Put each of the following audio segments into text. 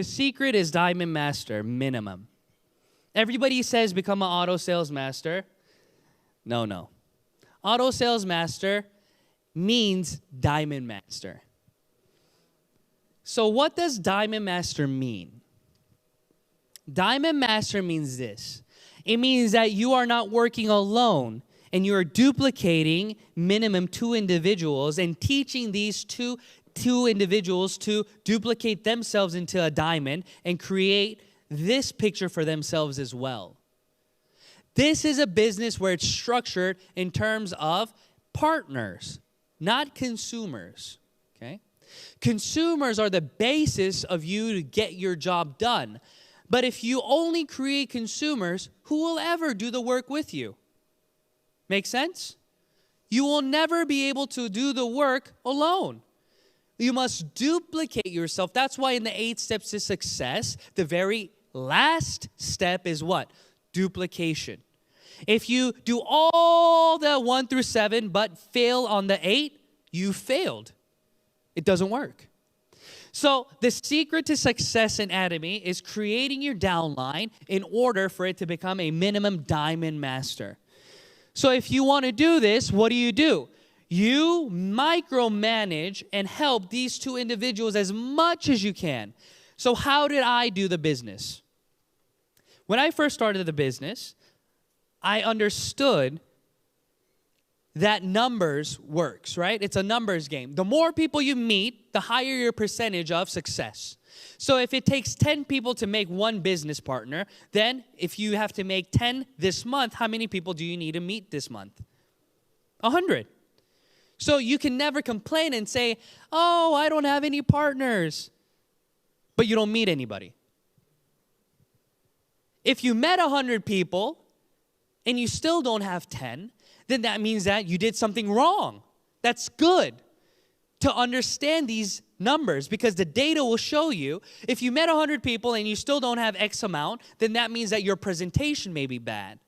The secret is Diamond Master, minimum. Everybody says become an auto sales master. No. Auto sales master means Diamond Master. So what does Diamond Master mean? Diamond Master means this. It means that you are not working alone and you are duplicating minimum 2 individuals and teaching these two individuals to duplicate themselves into a diamond and create this picture for themselves as well. This is a business where it's structured in terms of partners, not consumers, okay? Consumers are the basis of you to get your job done. But if you only create consumers, who will ever do the work with you? Make sense? You will never be able to do the work alone. You must duplicate yourself. That's why in the 8 steps to success, the very last step is what? Duplication. If you do all the 1 through 7 but fail on the 8, you failed. It doesn't work. So the secret to success in Atomy is creating your downline in order for it to become a minimum Diamond Master. So if you want to do this, what do? You micromanage and help these 2 individuals as much as you can. So how did I do the business? When I first started the business, I understood that numbers works, right? It's a numbers game. The more people you meet, the higher your percentage of success. So if it takes 10 people to make 1 business partner, then if you have to make 10 this month, how many people do you need to meet this month? 100. So you can never complain and say, oh, I don't have any partners, but you don't meet anybody. If you met 100 people and you still don't have 10, then that means that you did something wrong. That's good to understand these numbers because the data will show you if you met 100 people and you still don't have X amount, then that means that your presentation may be bad.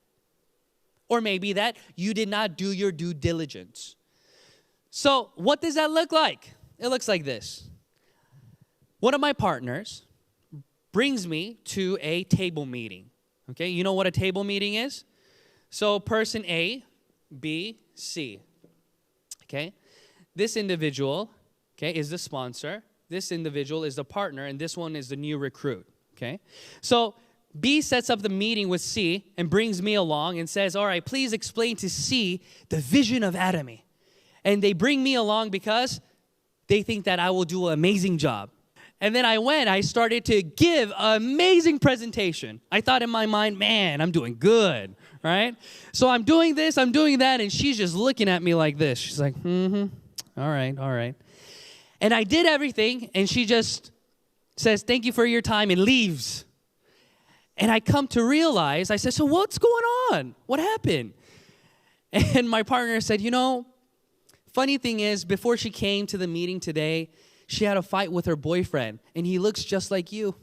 Or maybe that you did not do your due diligence. So what does that look like? It looks like this. One of my partners brings me to a table meeting. Okay, you know what a table meeting is? So person A, B, C. Okay, this individual, okay, is the sponsor. This individual is the partner, and this one is the new recruit. Okay, so B sets up the meeting with C and brings me along and says, all right, please explain to C the vision of Atomy. And they bring me along because they think that I will do an amazing job. And then I started to give an amazing presentation. I thought in my mind, man, I'm doing good, right? So I'm doing this, I'm doing that, and she's just looking at me like this. She's like, all right. And I did everything, and she just says, thank you for your time, and leaves. And I come to realize, I said, so what's going on? What happened? And my partner said, funny thing is, before she came to the meeting today, she had a fight with her boyfriend, and he looks just like you.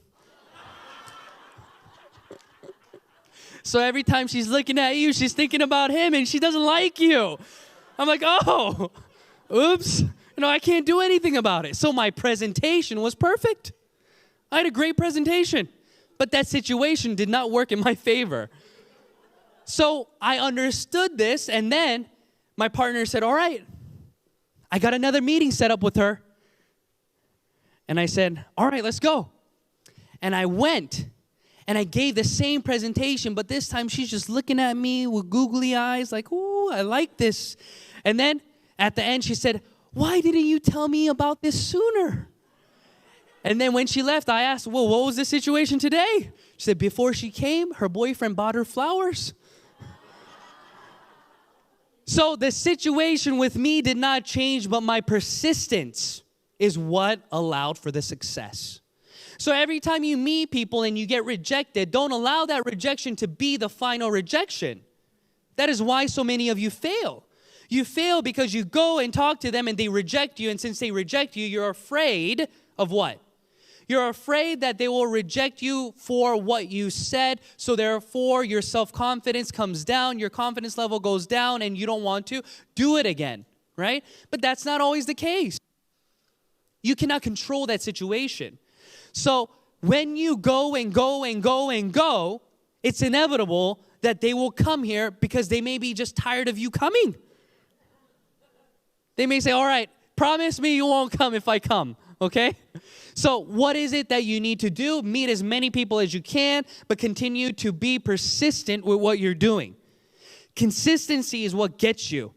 So every time she's looking at you, she's thinking about him, and she doesn't like you. I'm like, oh, oops. I can't do anything about it. So my presentation was perfect. I had a great presentation, but that situation did not work in my favor. So I understood this, and then my partner said, all right, I got another meeting set up with her. And I said, all right, let's go. And I went, and I gave the same presentation, but this time she's just looking at me with googly eyes like, ooh, I like this. And then at the end, she said, why didn't you tell me about this sooner? And then when she left, I asked, well, what was the situation today? She said, before she came, her boyfriend bought her flowers. So the situation with me did not change, but my persistence is what allowed for the success. So every time you meet people and you get rejected, don't allow that rejection to be the final rejection. That is why so many of you fail. You fail because you go and talk to them and they reject you, and since they reject you, you're afraid of what? You're afraid that they will reject you for what you said, so therefore your self-confidence comes down, your confidence level goes down, and you don't want to do it again, right? But that's not always the case. You cannot control that situation. So when you go and go and go and go, it's inevitable that they will come here because they may be just tired of you coming. They may say, all right, promise me you won't come if I come, okay? So what is it that you need to do? Meet as many people as you can, but continue to be persistent with what you're doing. Consistency is what gets you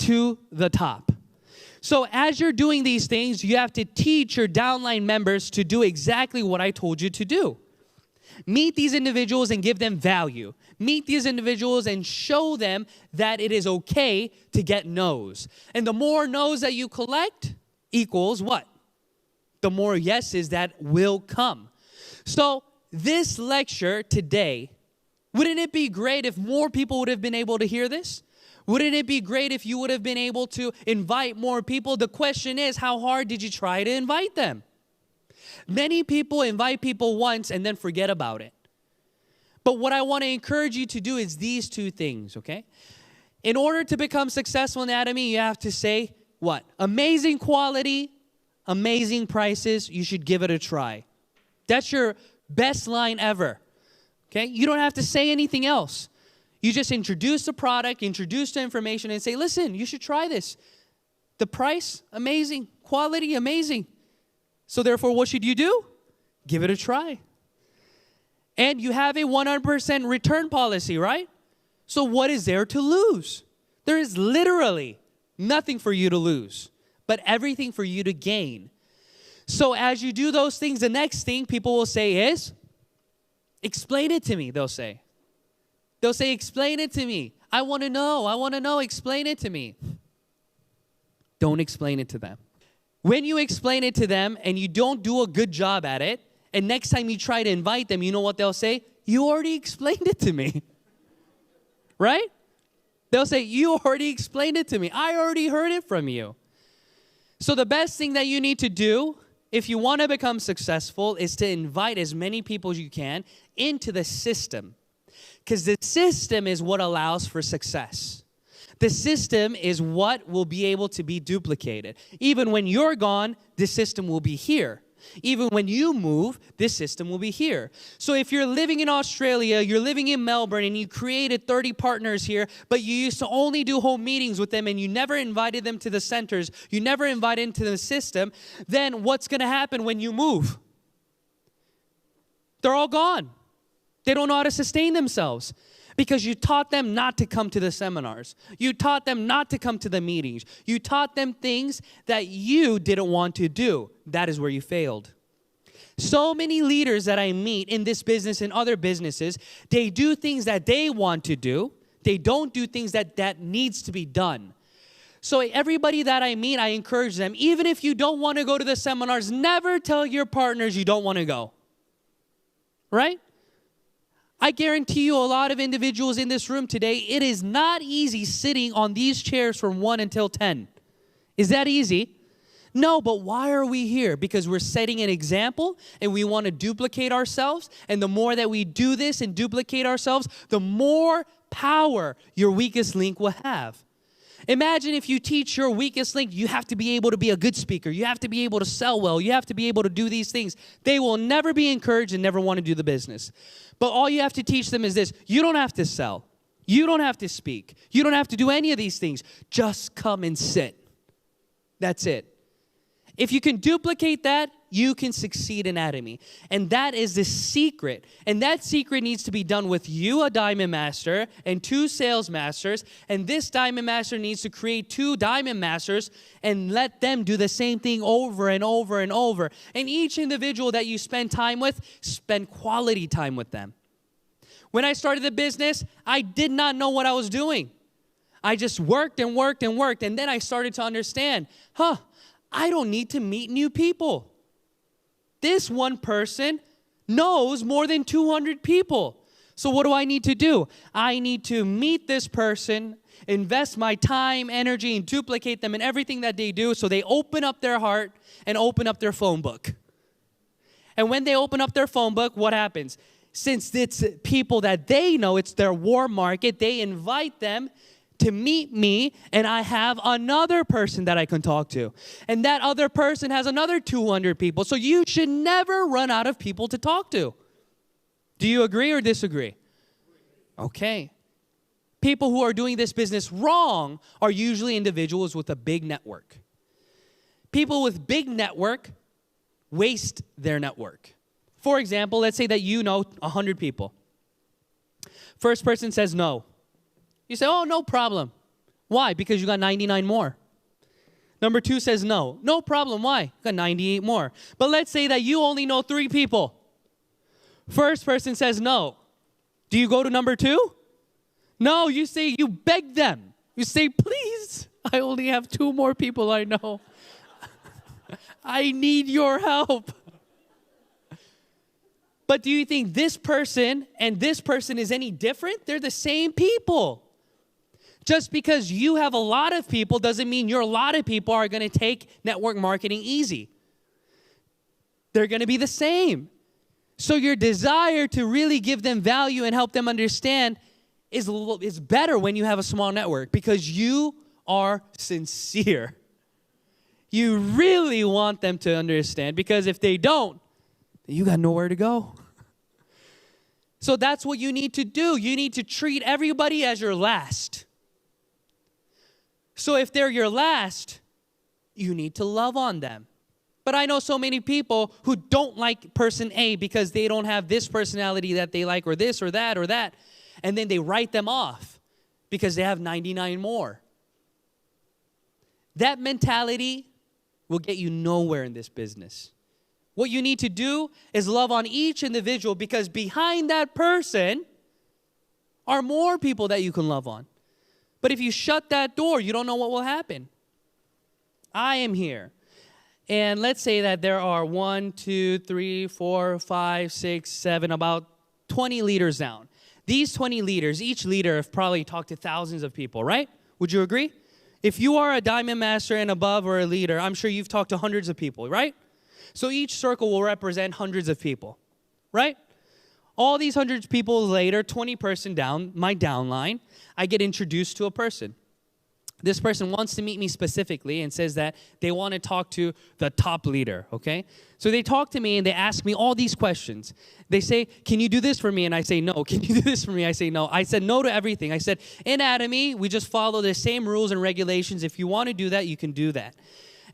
to the top. So as you're doing these things, you have to teach your downline members to do exactly what I told you to do. Meet these individuals and give them value. Meet these individuals and show them that it is okay to get no's. And the more no's that you collect equals what? The more yeses that will come. So this lecture today, wouldn't it be great if more people would have been able to hear this? Wouldn't it be great if you would have been able to invite more people? The question is, how hard did you try to invite them? Many people invite people once and then forget about it. But what I want to encourage you to do is these two things, okay? In order to become successful in Atomy, you have to say what? Amazing quality, amazing prices, you should give it a try. That's your best line ever, okay? You don't have to say anything else. You just introduce the product, introduce the information, and say, listen, you should try this. The price, amazing. Quality, amazing. So therefore, what should you do? Give it a try. And you have a 100% return policy, right? So what is there to lose? There is literally nothing for you to lose, but everything for you to gain. So as you do those things, the next thing people will say is, explain it to me, they'll say. They'll say, explain it to me. I want to know, explain it to me. Don't explain it to them. When you explain it to them and you don't do a good job at it, and next time you try to invite them, you know what they'll say? You already explained it to me. Right? They'll say, you already explained it to me. I already heard it from you. So the best thing that you need to do if you want to become successful is to invite as many people as you can into the system. Because the system is what allows for success. The system is what will be able to be duplicated. Even when you're gone, the system will be here. Even when you move, this system will be here. So if you're living in Australia, you're living in Melbourne, and you created 30 partners here, but you used to only do home meetings with them, and you never invited them to the centers, you never invited them to the system, then what's going to happen when you move? They're all gone. They don't know how to sustain themselves. Because you taught them not to come to the seminars. You taught them not to come to the meetings. You taught them things that you didn't want to do. That is where you failed. So many leaders that I meet in this business and other businesses, they do things that they want to do. They don't do things that needs to be done. So everybody that I meet, I encourage them, even if you don't want to go to the seminars, never tell your partners you don't want to go. Right? I guarantee you a lot of individuals in this room today, it is not easy sitting on these chairs from 1 until 10. Is that easy? No, but why are we here? Because we're setting an example and we want to duplicate ourselves. And the more that we do this and duplicate ourselves, the more power your weakest link will have. Imagine if you teach your weakest link, you have to be able to be a good speaker. You have to be able to sell well. You have to be able to do these things. They will never be encouraged and never want to do the business. But all you have to teach them is this. You don't have to sell. You don't have to speak. You don't have to do any of these things. Just come and sit. That's it. If you can duplicate that, you can succeed in Atomy. And that is the secret. And that secret needs to be done with you, a Diamond Master, and 2 Sales Masters. And this Diamond Master needs to create 2 Diamond Masters and let them do the same thing over and over and over. And each individual that you spend time with, spend quality time with them. When I started the business, I did not know what I was doing. I just worked and worked and worked. And then I started to understand, I don't need to meet new people. This one person knows more than 200 people. So what do I need to do? I need to meet this person, invest my time, energy, and duplicate them in everything that they do so they open up their heart and open up their phone book. And when they open up their phone book, what happens? Since it's people that they know, it's their warm market, they invite them to meet me, and I have another person that I can talk to. And that other person has another 200 people. So you should never run out of people to talk to. Do you agree or disagree? Okay. People who are doing this business wrong are usually individuals with a big network. People with big network waste their network. For example, let's say that you know 100 people. First person says no. You say, oh, no problem. Why? Because you got 99 more. Number 2 says no. No problem. Why? You got 98 more. But let's say that you only know 3 people. First person says no. Do you go to number 2? No, you say, you beg them. You say, please, I only have 2 more people I know. I need your help. But do you think this person and this person is any different? They're the same people. Just because you have a lot of people doesn't mean your lot of people are going to take network marketing easy. They're going to be the same. So your desire to really give them value and help them understand is better when you have a small network because you are sincere. You really want them to understand because if they don't, you got nowhere to go. So that's what you need to do. You need to treat everybody as your last. So if they're your last, you need to love on them. But I know so many people who don't like person A because they don't have this personality that they like or this or that or that. And then they write them off because they have 99 more. That mentality will get you nowhere in this business. What you need to do is love on each individual because behind that person are more people that you can love on. But if you shut that door, you don't know what will happen. I am here. And let's say that there are 1, 2, 3, 4, 5, 6, 7, about 20 leaders down. These 20 leaders, each leader have probably talked to thousands of people, right? Would you agree? If you are a Diamond Master and above or a leader, I'm sure you've talked to hundreds of people, right? So each circle will represent hundreds of people, right? All these hundreds of people later, 20 person down, my downline, I get introduced to a person. This person wants to meet me specifically and says that they want to talk to the top leader, okay? So they talk to me and they ask me all these questions. They say, can you do this for me? And I say, no. Can you do this for me? I say, no. I said no to everything. I said, in Atomy, we just follow the same rules and regulations. If you want to do that, you can do that.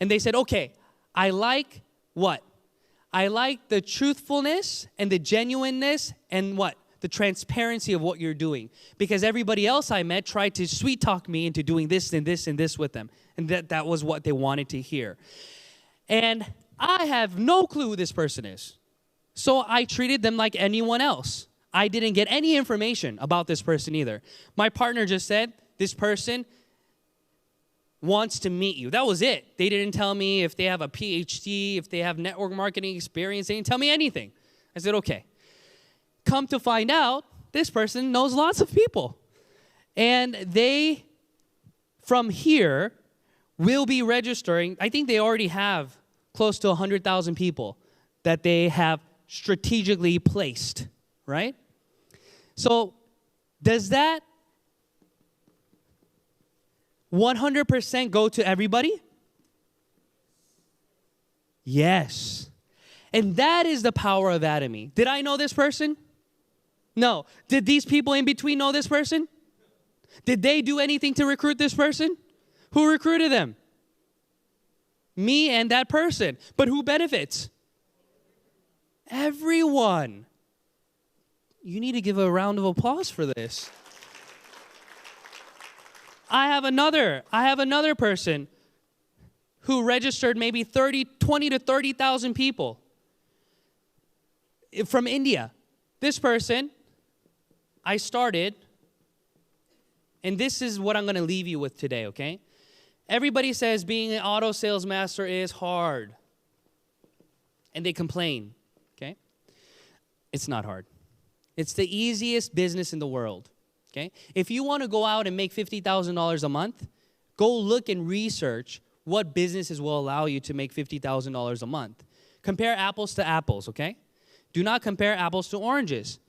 And they said, okay, I like what? I like the truthfulness and the genuineness and what? The transparency of what you're doing. Because everybody else I met tried to sweet talk me into doing this and this and this with them. And that was what they wanted to hear. And I have no clue who this person is. So I treated them like anyone else. I didn't get any information about this person either. My partner just said, this person wants to meet you. That was it. They didn't tell me if they have a PhD, if they have network marketing experience. They didn't tell me anything. I said, okay. Come to find out, this person knows lots of people. And they, from here, will be registering. I think they already have close to 100,000 people that they have strategically placed, right? So does that 100% go to everybody? Yes. And that is the power of Atomy. Did I know this person? No. Did these people in between know this person? Did they do anything to recruit this person? Who recruited them? Me and that person. But who benefits? Everyone. You need to give a round of applause for this. I have another person who registered maybe 20 to 30,000 people from India. This person, I started, and this is what I'm going to leave you with today, okay? Everybody says being an auto sales master is hard, and they complain, okay? It's not hard. It's the easiest business in the world, okay? If you want to go out and make $50,000 a month, go look and research what businesses will allow you to make $50,000 a month. Compare apples to apples, okay? Do not compare apples to oranges.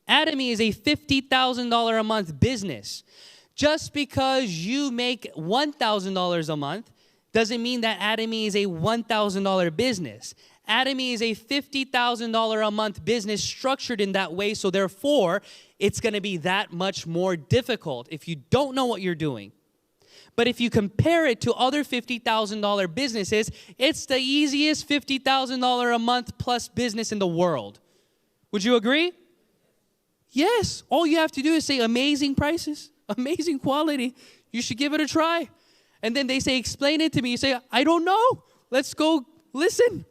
Atomy is a $50,000 a month business. Just because you make $1,000 a month doesn't mean that Atomy is a $1,000 business. Atomy is a $50,000 a month business structured in that way, so therefore, it's going to be that much more difficult if you don't know what you're doing. But if you compare it to other $50,000 businesses, it's the easiest $50,000 a month plus business in the world. Would you agree? Yes. All you have to do is say amazing prices, amazing quality. You should give it a try. And then they say, explain it to me. You say, I don't know. Let's go listen.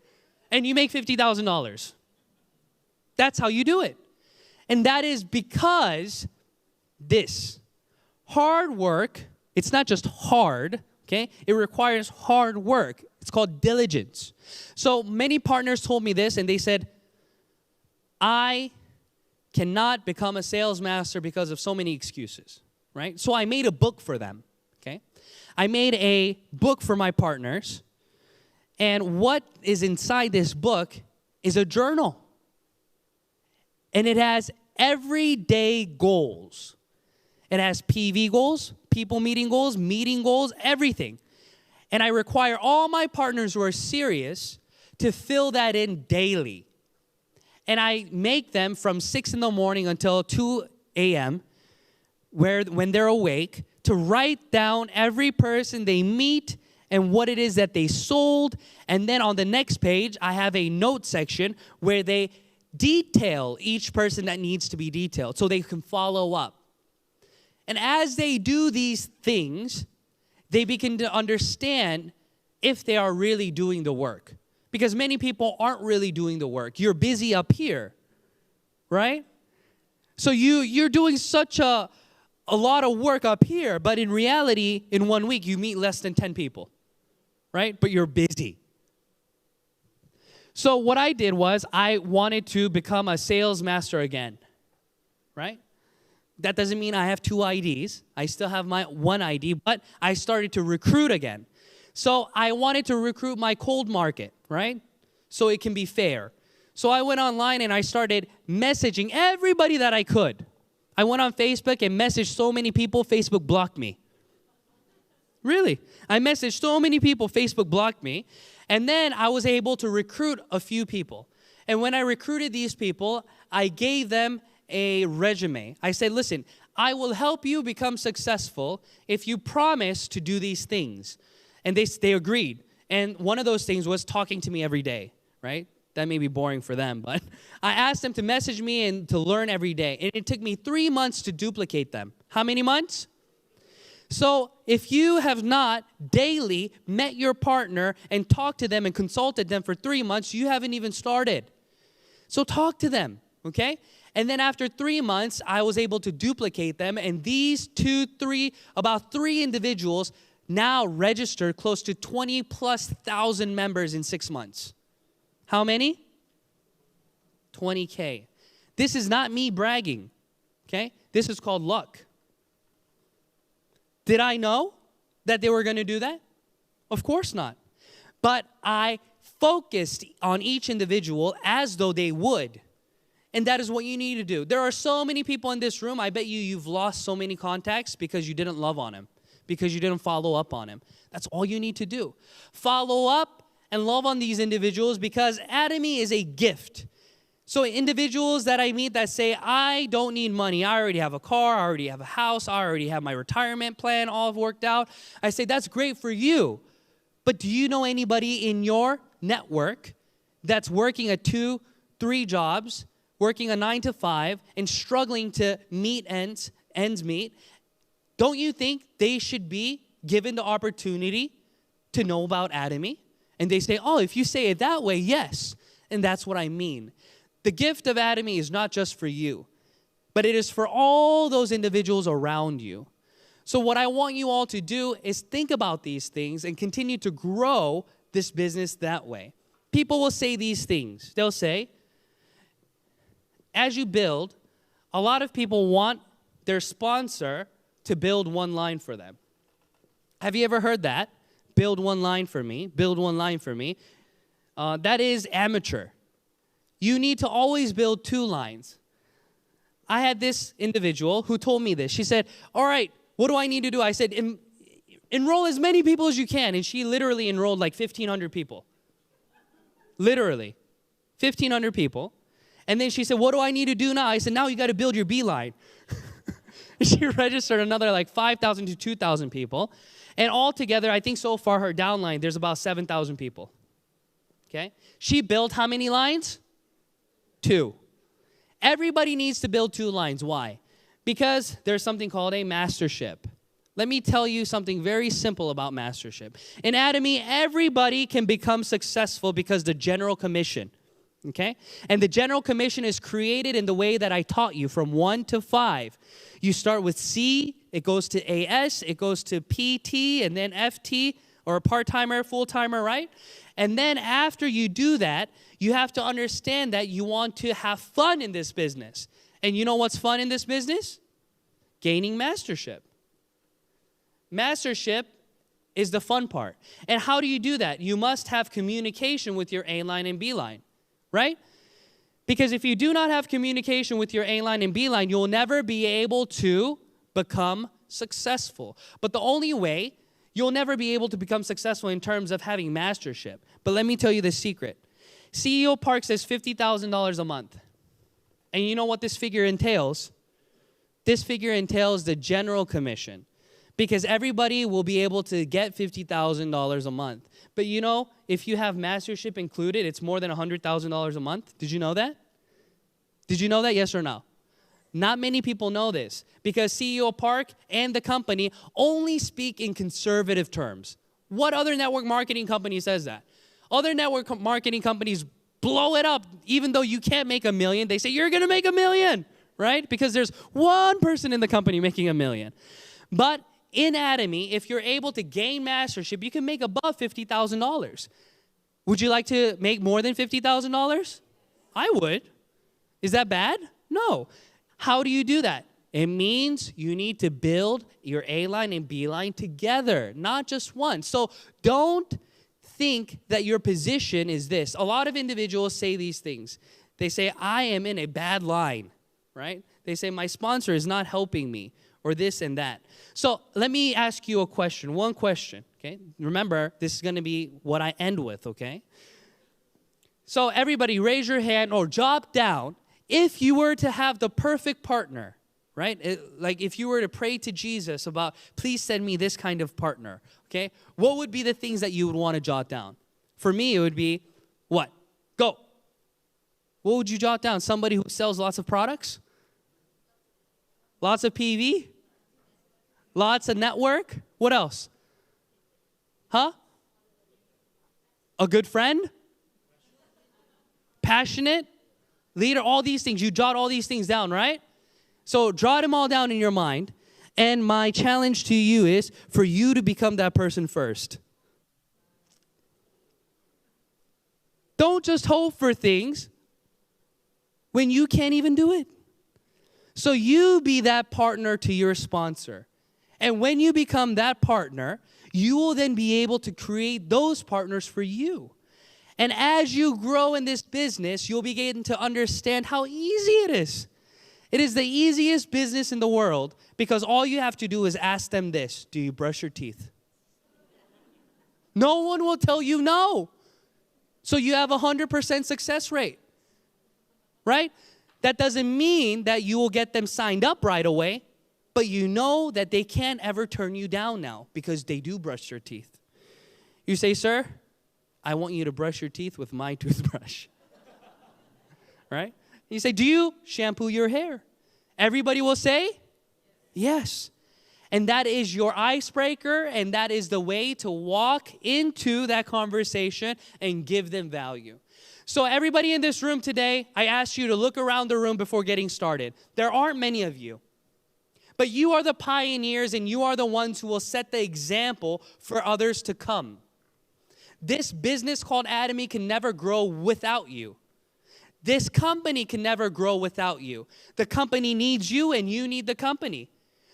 And you make $50,000. That's how you do it. And that is because this hard work, it's not just hard, okay? It requires hard work. It's called diligence. So many partners told me this, and they said, I cannot become a sales master because of so many excuses, right? So I made a book for them, okay? I made a book for my partners, and what is inside this book is a journal. And it has everyday goals. It has PV goals, people meeting goals, everything. And I require all my partners who are serious to fill that in daily. And I make them from 6 in the morning until 2 a.m., when they're awake, to write down every person they meet and what it is that they sold. And then on the next page, I have a note section where they detail each person that needs to be detailed so they can follow up. And as they do these things, they begin to understand if they are really doing the work. Because many people aren't really doing the work. You're busy up here, right? So you're doing such a lot of work up here, but in reality, in 1 week, you meet less than 10 people, right? But you're busy. So what I did was I wanted to become a sales master again, right? That doesn't mean I have 2 IDs. I still have my 1 ID, but I started to recruit again. So I wanted to recruit my cold market, right? So it can be fair. So I went online and I started messaging everybody that I could. I went on Facebook and messaged so many people, Facebook blocked me. Really. I messaged so many people, Facebook blocked me. And then I was able to recruit a few people. And when I recruited these people, I gave them a resume. I said, listen, I will help you become successful if you promise to do these things. And they agreed. And one of those things was talking to me every day, right? That may be boring for them, but I asked them to message me and to learn every day. And it took me 3 months to duplicate them. How many months? So if you have not daily met your partner and talked to them and consulted them for 3 months, you haven't even started. So talk to them, okay? And then after 3 months, I was able to duplicate them. And these about three individuals now registered close to 20,000+ members in 6 months. How many? 20K. This is not me bragging, okay? This is called luck. Did I know that they were going to do that? Of course not. But I focused on each individual as though they would. And that is what you need to do. There are so many people in this room, I bet you've lost so many contacts because you didn't love on them, because you didn't follow up on them. That's all you need to do. Follow up and love on these individuals because Atomy is a gift. So individuals that I meet that say, I don't need money. I already have a car. I already have a house. I already have my retirement plan all worked out. I say, that's great for you. But do you know anybody in your network that's working at 2, 3 jobs, working a 9 to 5, and struggling to meet ends meet? Don't you think they should be given the opportunity to know about Atomy? And they say, oh, if you say it that way, yes. And that's what I mean. The gift of Atomy is not just for you, but it is for all those individuals around you. So what I want you all to do is think about these things and continue to grow this business that way. People will say these things. They'll say, as you build, a lot of people want their sponsor to build one line for them. Have you ever heard that? Build one line for me. Build one line for me. That is amateur. You need to always build 2 lines. I had this individual who told me this. She said, all right, what do I need to do? I said, enroll as many people as you can. And she literally enrolled like 1,500 people. Literally. 1,500 people. And then she said, what do I need to do now? I said, now you got to build your beeline. She registered another like 5,000 to 2,000 people. And altogether, I think so far her downline, there's about 7,000 people. Okay? She built how many lines? 2. Everybody needs to build 2 lines. Why? Because there's something called a mastership. Let me tell you something very simple about mastership. In Atomy, everybody can become successful because the General Commission. Okay? And the General Commission is created in the way that I taught you, from 1 to 5. You start with C, it goes to AS, it goes to PT, and then FT, or part-timer, full-timer, right? And then after you do that, you have to understand that you want to have fun in this business. And you know what's fun in this business? Gaining mastership. Mastership is the fun part. And how do you do that? You must have communication with your A line and B line, right? Because if you do not have communication with your A line and B line, you'll never be able to become successful. But the only way you'll never be able to become successful in terms of having mastership. But let me tell you the secret. CEO Park says $50,000 a month. And you know what this figure entails? This figure entails the General Commission. Because everybody will be able to get $50,000 a month. But you know, if you have mastership included, it's more than $100,000 a month. Did you know that? Did you know that, yes or no? Not many people know this because CEO Park and the company only speak in conservative terms. What other network marketing company says that? Other network marketing companies blow it up. Even though you can't make $1 million, they say, you're going to make $1 million, right? Because there's one person in the company making $1 million. But in Atomy, if you're able to gain mastership, you can make above $50,000. Would you like to make more than $50,000? I would. Is that bad? No. How do you do that? It means you need to build your A line and B line together, not just one. So don't think that your position is this. A lot of individuals say these things. They say, I am in a bad line, right? They say, my sponsor is not helping me, or this and that. So let me ask you a question, one question, okay? Remember, this is going to be what I end with, okay? So everybody raise your hand or jot down, if you were to have the perfect partner, right? Like if you were to pray to Jesus about, please send me this kind of partner, okay? What would be the things that you would want to jot down? For me, it would be, what? Go. What would you jot down? Somebody who sells lots of products? Lots of PV? Lots of network? What else? Huh? A good friend? Passionate? Leader? All these things. You jot all these things down, right? So jot them all down in your mind. And my challenge to you is for you to become that person first. Don't just hope for things when you can't even do it. So you be that partner to your sponsor. And when you become that partner, you will then be able to create those partners for you. And as you grow in this business, you'll begin to understand how easy it is. It is the easiest business in the world because all you have to do is ask them this: do you brush your teeth? No one will tell you no. So you have a 100% success rate, right? That doesn't mean that you will get them signed up right away, but you know that they can't ever turn you down now because they do brush their teeth. You say, sir, I want you to brush your teeth with my toothbrush. Right? You say, do you shampoo your hair? Everybody will say, yes. And that is your icebreaker, and that is the way to walk into that conversation and give them value. So everybody in this room today, I ask you to look around the room before getting started. There aren't many of you. But you are the pioneers, and you are the ones who will set the example for others to come. This business called Atomy can never grow without you. This company can never grow without you. The company needs you, and you need the company.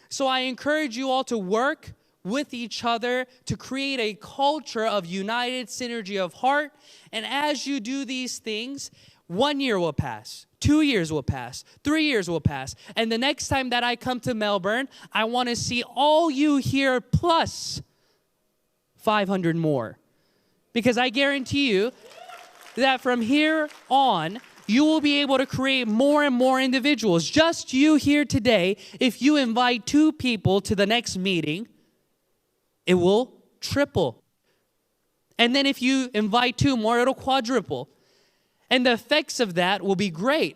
So I encourage you all to work with each other to create a culture of united synergy of heart. And as you do these things, 1 year will pass, 2 years will pass. 3 years will pass. And the next time that I come to Melbourne, I want to see all you here plus 500 more. Because I guarantee you that from here on, you will be able to create more and more individuals. Just you here today, if you invite 2 people to the next meeting, it will triple. And then if you invite 2 more, it'll quadruple. And the effects of that will be great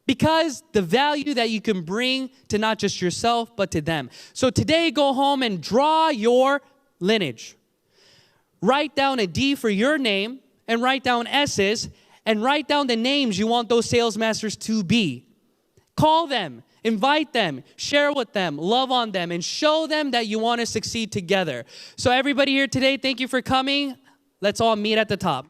because the value that you can bring to not just yourself, but to them. So today, go home and draw your lineage. Write down a D for your name and write down S's and write down the names you want those sales masters to be. Call them, invite them, share with them, love on them, and show them that you want to succeed together. So everybody here today, thank you for coming. Let's all meet at the top.